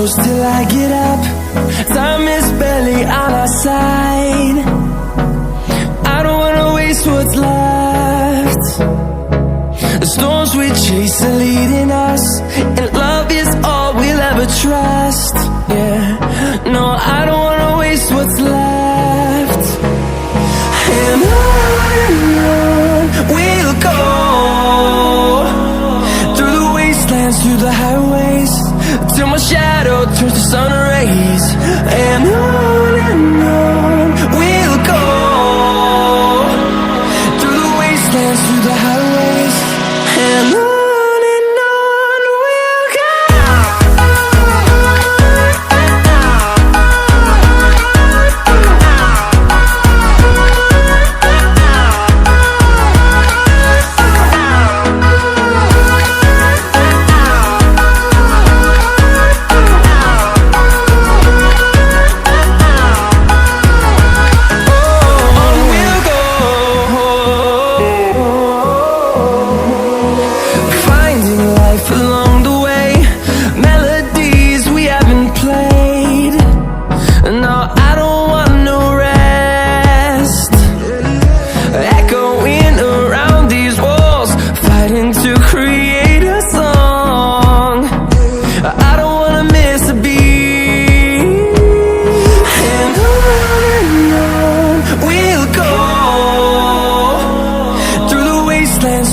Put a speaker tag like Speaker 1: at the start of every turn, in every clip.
Speaker 1: close till I get up. Time is barely on our side. I don't wanna waste what's left. The storms we chase are leading us, and love is all we'll ever trust. Yeah, no, I don't wanna waste what's left. And on we'll go, through the wastelands, through the highways, till my shadow turns to sun rays. And on we'll go, through the wastelands, through the highways, and on we'll go.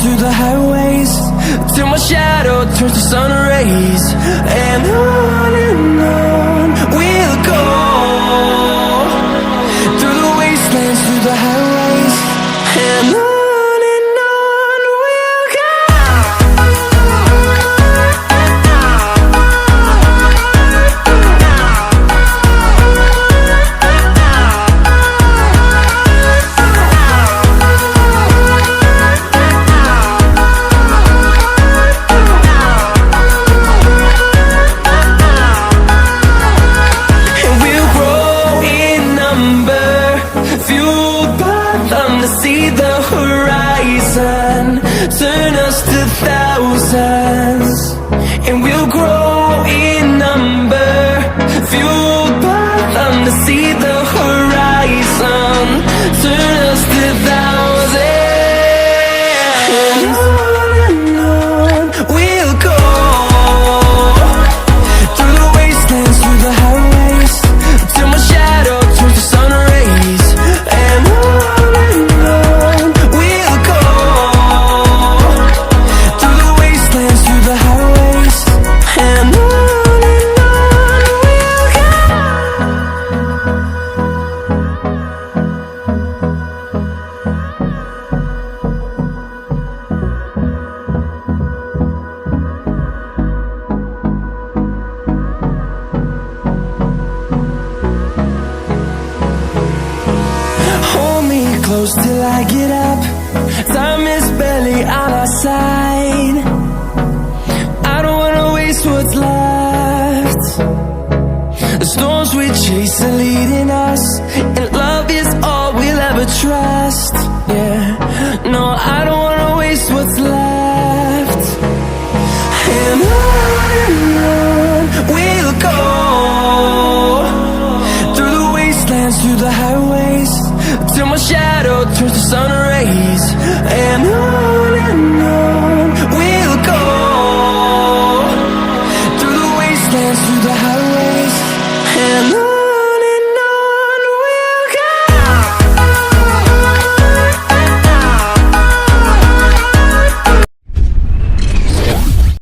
Speaker 1: Through the highways, till my shadow turns to sun rays. And on we'll go, through the wastelands, through the highways, and on we'll go. See the horizon turn us to thousands, and we'll grow in number, fueled by them to see the horizon turn us to thousands. And on we'll go, through the wastelands, through the highways, till my shadow turns to sun rays. And close till I get up. Time is barely on our side. I don't wanna waste what's left. The storms we chase are leading us, and love is all we'll ever trust. Yeah, no, I don't wanna waste what's left. And on we'll go, through the wastelands, through the highways, till my shadow turns to sun rays. And on